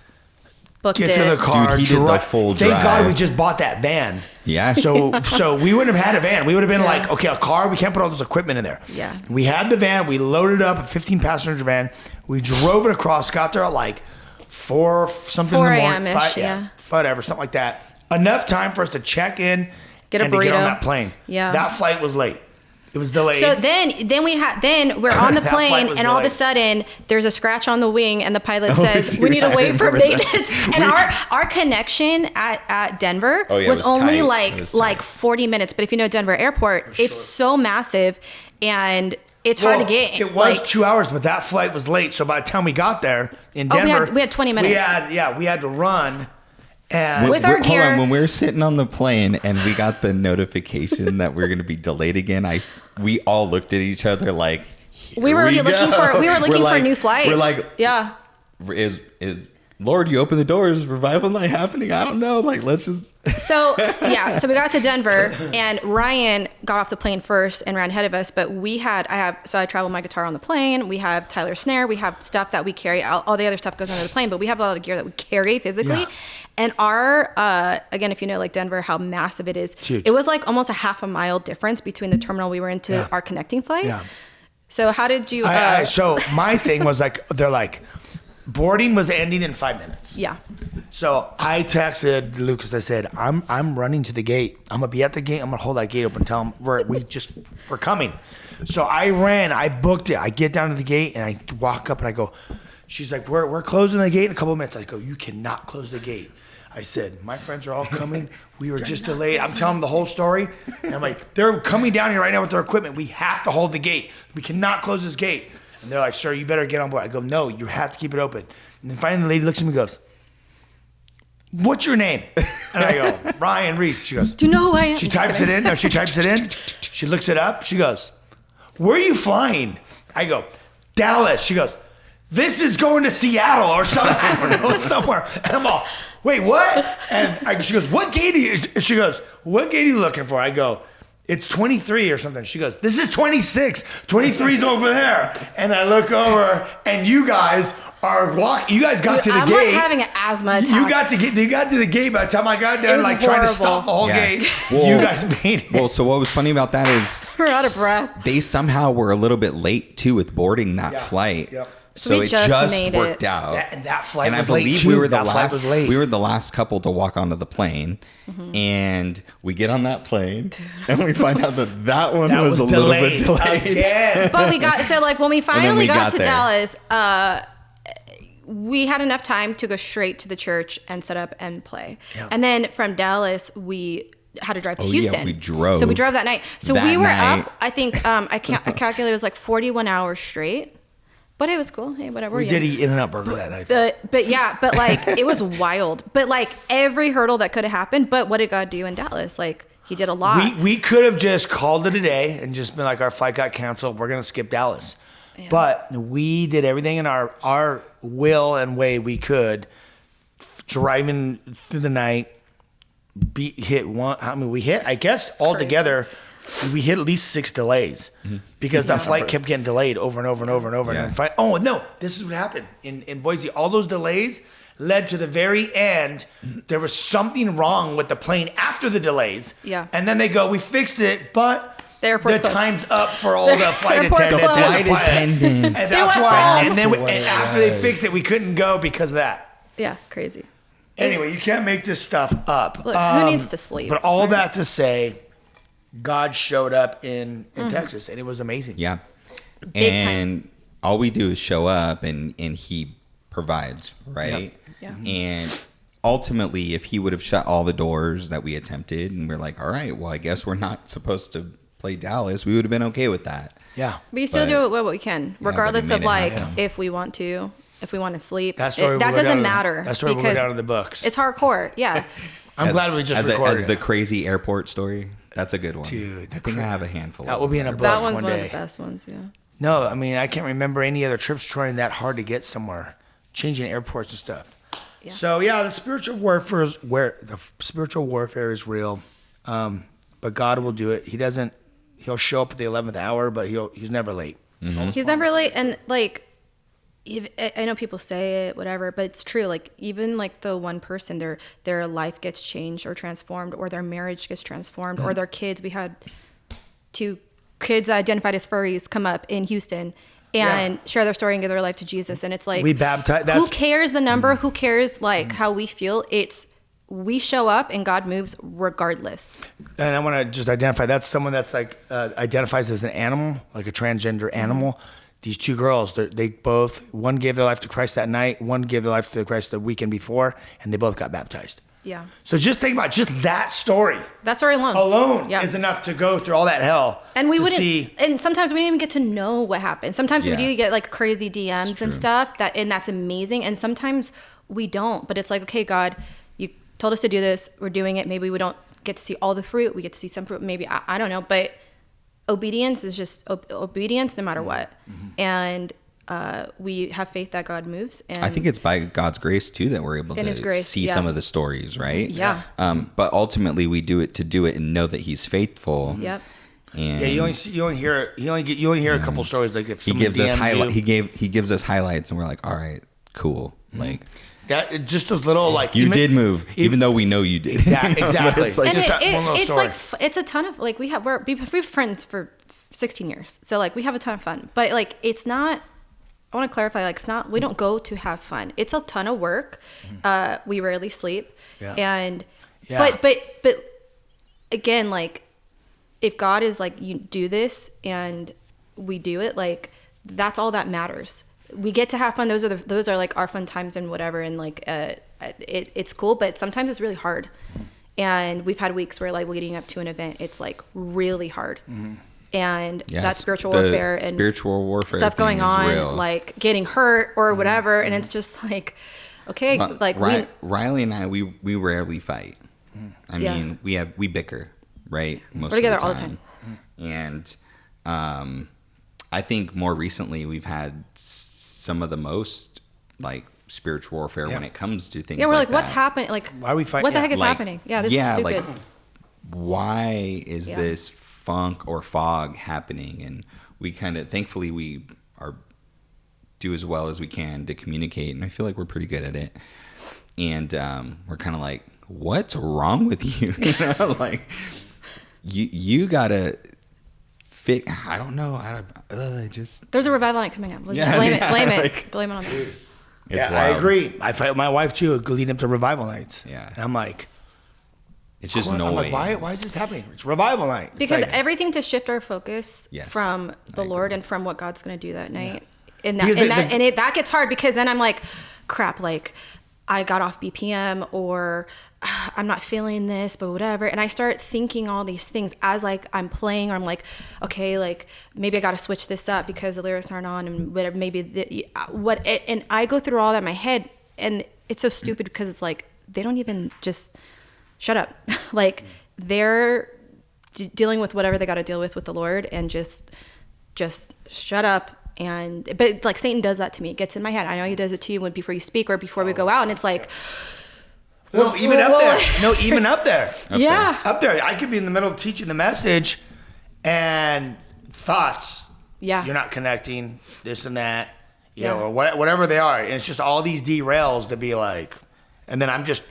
gets in the car. Dude, he did the full drive. Thank God we just bought that van. Yeah. So we wouldn't have had a van. We would have been like, okay, a car. We can't put all this equipment in there. Yeah. We had the van. We loaded up a 15-passenger van. We drove it across. Got there at like 4 something in the morning. 4 Whatever, something like that. Enough time for us to check in Get a and to get on burrito. that plane. Yeah. That flight was late. It was delayed. So then we're on the That plane, flight was and all of a delayed. sudden there's a scratch on the wing, and the pilot says we need to wait for maintenance. And our connection at Denver it was was only tight. like 40 minutes. But if you know Denver Airport, it's so massive, and it's hard to get. It was 2 hours, but that flight was late. So by the time we got there in Denver, we had 20 minutes. We had to run. And With our Hold gear. on, when we were sitting on the plane and we got the notification that we are going to be delayed again, we all looked at each other like, we were looking for new flights. We're like, yeah. Is Lord, you open the doors, revival night happening? I don't know. Like, let's just. So we got to Denver, and Ryan got off the plane first and ran ahead of us. But I travel my guitar on the plane. We have Tyler's snare. We have stuff that we carry. All the other stuff goes under the plane, but we have a lot of gear that we carry physically. Yeah. And our again, if you know like Denver, how massive it is, huge. it was like almost a half a mile difference between the terminal we were in to our connecting flight. Yeah. So how did you? So my thing was like, they're like, boarding was ending in 5 minutes. Yeah. So I texted Lucas. I said, I'm running to the gate. I'm gonna be at the gate. I'm gonna hold that gate open. Tell him we're coming. So I ran. I booked it. I get down to the gate and I walk up and I go. She's like, we're closing the gate in a couple of minutes. I go, you cannot close the gate. I said, my friends are all coming. We were just delayed. I'm telling them the whole story. And I'm like, they're coming down here right now with their equipment. We have to hold the gate. We cannot close this gate. And they're like, sir, you better get on board. I go, no, you have to keep it open. And then finally the lady looks at me and goes, what's your name? And I go, Ryan Ries. She goes, Do you know who I am? she types it in. No, she types it in. She looks it up. She goes, where are you flying? I go, Dallas. She goes, this is going to Seattle or something. I don't know, somewhere. And I'm all, wait, what? And she goes, what gate are you? She goes, what gate are you looking for? I go, it's 23 or something. She goes, this is 26. 23's over there. And I look over, and you guys are walking. You guys got to the I'm gate. like having an asthma attack. You got to the gate. By the time I got there, was like trying to horrible. stop the whole Yeah. gate, Well- you guys made it. Well, so what was funny about that is We're out of breath. they somehow were a little bit late too with boarding that Yeah. flight. Yep. So we it just just made worked it. out. That flight And was I late believe too. we were the That flight was last. late. We were the last couple to walk onto the plane, and we get on that plane, and we find out that one That was a little bit delayed. Again. But we got, so like when we finally we got got to there. Dallas, we had enough time to go straight to the church and set up and play. Yeah. And then from Dallas, we had to drive to Oh, yeah, Houston. we drove. So we drove that night. So That we were night. up, I think, I calculated it was like 41 hours straight. But it was cool. Hey, whatever. We yeah. did eat In-N-Out Burger that night. But yeah, but like it was wild. But like every hurdle that could have happened. But what did God do in Dallas? Like he did a lot. We could have just called it a day and just been like, our flight got canceled. We're going to skip Dallas. Yeah. But we did everything in our will and way we could, driving through the night, we hit, I guess, altogether, we hit at least 6 delays because that flight kept getting delayed over and over and over and over. Yeah. And then oh, no, this is what happened in Boise. All those delays led to the very end. There was something wrong with the plane after the delays. Yeah. And then they go, we fixed it, but The airport's closed. time's up for all the flight airport's attendants. closed. And Flight attendants. And See that's what why. else? And then That's what and it after they was. fixed it, we couldn't go because of that. Yeah, crazy. Anyway, you can't make this stuff up. Look, who needs to sleep? But all that to say, God showed up in Texas, and it was amazing. Yeah. Big And all we do is show up and he provides, right? Yeah. And ultimately, if he would have shut all the doors that we attempted and we're like, all right, well, I guess we're not supposed to play Dallas, we would have been okay with that. Yeah. We still But- do what we can, but regardless he of made it like happen. if we want to, if we want to sleep. That story that will go doesn't down matter. That story will go because down in the books. It's hardcore. Yeah. I'm glad we just recorded as the it. crazy airport story. That's a good one. Dude, I think I have a handful. That will be in a book That one's one one of day. the best ones. Yeah. No, I mean, I can't remember any other trips trying that hard to get somewhere, changing airports and stuff. Yeah. So yeah, the spiritual warfare is real, but God will do it. He'll show up at the 11th hour, but he's never late. He's never late, and like, I know people say it, whatever, but it's true. Like even like the one person, their life gets changed or transformed, or their marriage gets transformed, or their kids. We had 2 kids identified as furries come up in Houston and share their story and give their life to Jesus, and it's like We baptize. who cares the number? Who cares like how we feel? It's we show up and God moves regardless. And I want to just identify, that's someone that's like identifies as an animal, like a transgender animal. These 2 girls, they both, one gave their life to Christ that night, one gave their life to Christ the weekend before, and they both got baptized. Yeah. So just think about just that story That story alone. Yeah. is enough to go through all that hell. And we to wouldn't, see. and sometimes we didn't even get to know what happened. Sometimes we Yeah. do get like crazy DMs and true. stuff and that's amazing. And sometimes we don't, but it's like, okay, God, you told us to do this. We're doing it. Maybe we don't get to see all the fruit. We get to see some fruit. Maybe, I don't know, but obedience is just obedience no matter what. And we have faith that God moves. And I think it's by God's grace too that we're able In His to grace, see yeah. some of the stories, right? Yeah. But ultimately, we do it and know that He's faithful. Yep. And Yeah, you only hear a couple stories like if He someone gives us DMs highlight. you. He gives us highlights, and we're like, all right, cool. Like That just those little like you did move, even though we know you did. Exactly. Exactly. it's like, And just that one little it's story. like it's a ton of like we've been friends for 16 years, so like we have a ton of fun. But like it's not. I want to clarify, like it's not. We don't go to have fun. It's a ton of work. We rarely sleep, Yeah. and Yeah. but again, like if God is like you do this and we do it, like that's all that matters. We get to have fun. Those are like our fun times and whatever, and like it's cool. But sometimes it's really hard, and we've had weeks where like leading up to an event, it's like really hard. And Yes, that spiritual the warfare and spiritual warfare stuff going thing is on, real. like getting hurt or whatever, and it's just like, okay, like Riley and I, we rarely fight. I Yeah. mean, we bicker, right? Most We're together of the all the time. And I think more recently we've had some of the most like spiritual warfare when it comes to things. yeah, we're like, that. what's happening? Like, Why are we fighting? what the Yeah, heck is Like, happening? Yeah, this is stupid. like why is Yeah. this funk or fog happening? And we kind of, thankfully, we do as well as we can to communicate, and I feel like we're pretty good at it. And we're kind of like, what's wrong with you? You know, like you gotta fix. I don't know. There's a revival night coming up. Let's just blame it on that. It's I wild. agree. I fight with my wife too, leading up to revival nights. Yeah. And I'm like, It's just I'm noise. like, why is this happening? It's revival night. It's Because like, everything to shift our focus Yes, from the I Lord and from what God's going to do that night. Yeah. And Because that gets hard because then I'm like, crap, like I got off BPM or I'm not feeling this, but whatever. And I start thinking all these things as like I'm playing, or I'm like, okay, like maybe I got to switch this up because the lyrics aren't on and whatever, and I go through all that in my head, and it's so stupid because it's like, they don't even just shut up. Like they're dealing with whatever they got to deal with the Lord, and just shut up. But like Satan does that to me. It gets in my head. I know he does it to you before you speak or before we go out, and it's like, even up there. yeah, Up there. I could be in the middle of teaching the message and thoughts. Yeah. You're not connecting, this and that, you know, Yeah. or whatever they are. And it's just all these derails to be like, and then I just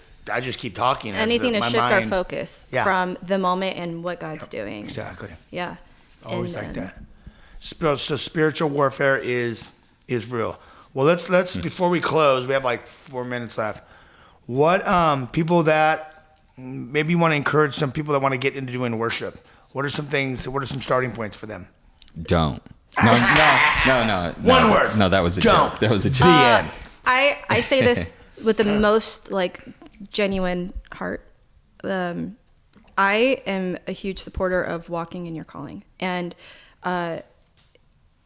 keep talking. as anything to my shift our mind- focus Yeah. from the moment and what God's doing. Exactly. Yeah. Always And, like that. So spiritual warfare is real. Well, let's before we close, we have like 4 minutes left. What people that maybe you want to encourage some people that want to get into doing worship? What are some things? What are some starting points for them? Don't. No. One word. No, that was a Don't. joke. That was a The joke. end. I say this with the most like genuine heart. I am a huge supporter of walking in your calling, and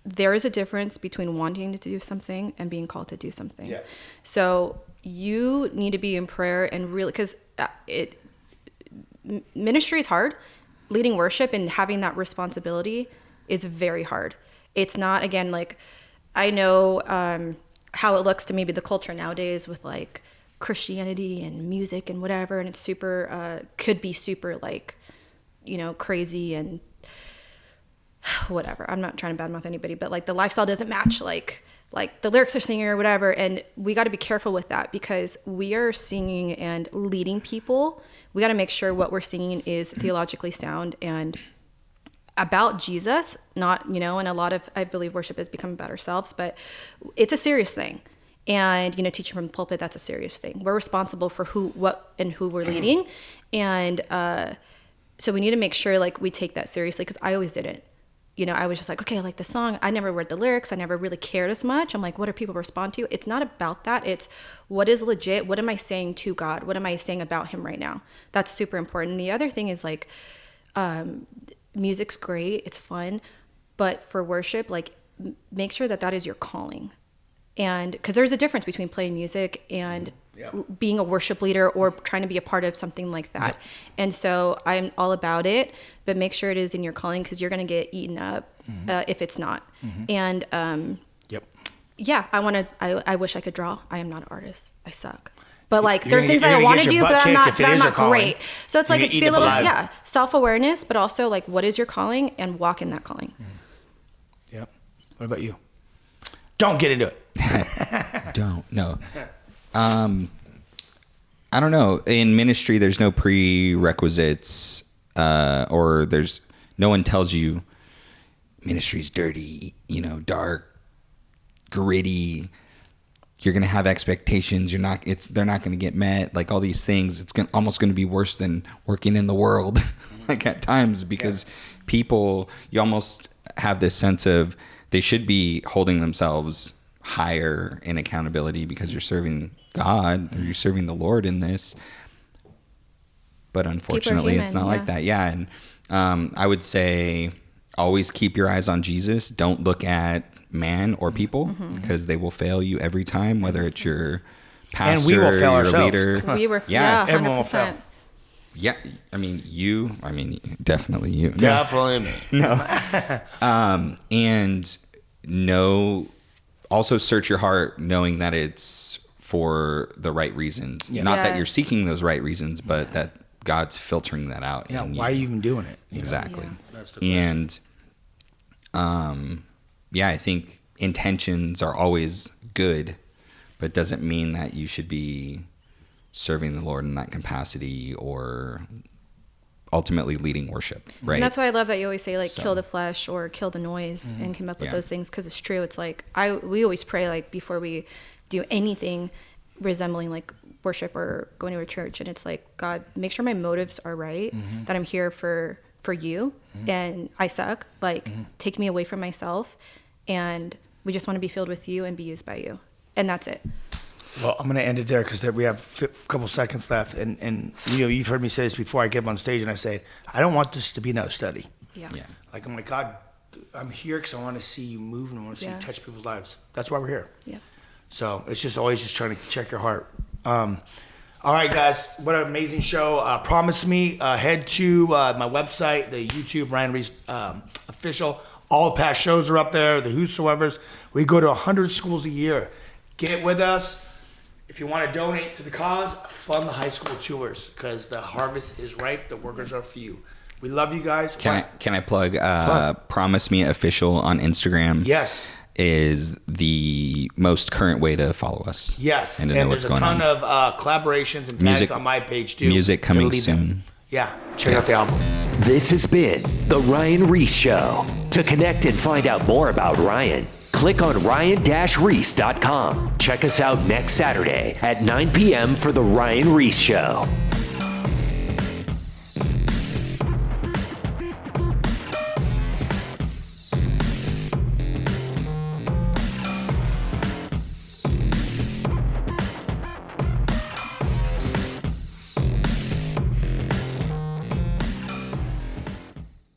there is a difference between wanting to do something and being called to do something. Yeah. So you need to be in prayer and really, because ministry is hard. Leading worship and having that responsibility is very hard. It's not, again, like I know how it looks to maybe the culture nowadays with like Christianity and music and whatever, and it's super could be super like, you know, crazy and whatever. I'm not trying to badmouth anybody, but like the lifestyle doesn't match like the lyrics are singing or whatever, and we got to be careful with that because we are singing and leading people. We got to make sure what we're singing is theologically sound and about Jesus, not, you know, and a lot of, I believe worship has become about ourselves, but it's a serious thing. And, you know, teaching from the pulpit, that's a serious thing. We're responsible for who, what, and who we're leading. And so we need to make sure like we take that seriously, because I always didn't. You know, I was just like, okay, I like the song. I never read the lyrics. I never really cared as much. I'm like, what do people respond to? It's not about that. It's what is legit. What am I saying to God? What am I saying about him right now? That's super important. And the other thing is like, music's great. It's fun. But for worship, like make sure that is your calling. And because there's a difference between playing music and being a worship leader or trying to be a part of something like that. And so I'm all about it, but make sure it is in your calling, because you're going to get eaten up if it's not. And yeah, I wish I could draw. I am not an artist. I suck. But like, there's things that I want to do, but I'm not great. So it's like, it'd be a little, self-awareness, but also like, what is your calling, and walk in that calling. Yep. What about you? Don't get into it. No. I don't know. In ministry, there's no prerequisites, or there's no one tells you ministry's dirty, you know, dark, gritty. You're gonna have expectations. They're not gonna get met. Like all these things, it's almost gonna be worse than working in the world, like at times, because people, you almost have this sense of they should be holding themselves higher in accountability because you're serving God or you're serving the Lord in this. But unfortunately, it's not like that. Yeah. And I would say always keep your eyes on Jesus. Don't look at man or people, because they will fail you every time, whether it's your pastor, and we will fail your ourselves. leader. Everyone will fail. 100%. Yeah, definitely you. Definitely me. No. And also search your heart, knowing that it's for the right reasons. Not that you're seeking those right reasons, but that God's filtering that out. Yeah. Why are you even doing it? Exactly. Yeah. That's the question. And I think intentions are always good, but doesn't mean that you should be serving the Lord in that capacity or ultimately leading worship, right? And that's why I love that you always say like kill the flesh or kill the noise and come up with those things, because it's true. It's like we always pray like before we do anything resembling like worship or going to a church, and it's like, God, make sure my motives are right, that I'm here for you, and I suck, like take me away from myself, and we just want to be filled with you and be used by you, and that's it. Well, I'm going to end it there because we have a couple seconds left. And you've heard me say this before. I get up on stage and I say, I don't want this to be another study. Yeah. Like, I'm like, God, I'm here because I want to see you move and I want to see you touch people's lives. That's why we're here. Yeah. So it's just always just trying to check your heart. All right, guys, what an amazing show. Promise Me. Head to my website, the YouTube, Ryan Ries official. All the past shows are up there, the whosoevers. We go to 100 schools a year. Get with us. If you want to donate to the cause, fund the high school tours because the harvest is ripe. The workers are few. We love you guys. Can I plug Promise Me Official on Instagram? Yes. Is the most current way to follow us. Yes. And to know what's going on. There's a ton of collaborations and tags on my page too. Music coming soon. Yeah. Check out the album. This has been The Ryan Ries Show. To connect and find out more about Ryan, click on ryan-reese.com. Check us out next Saturday at 9 p.m. for The Ryan Ries Show.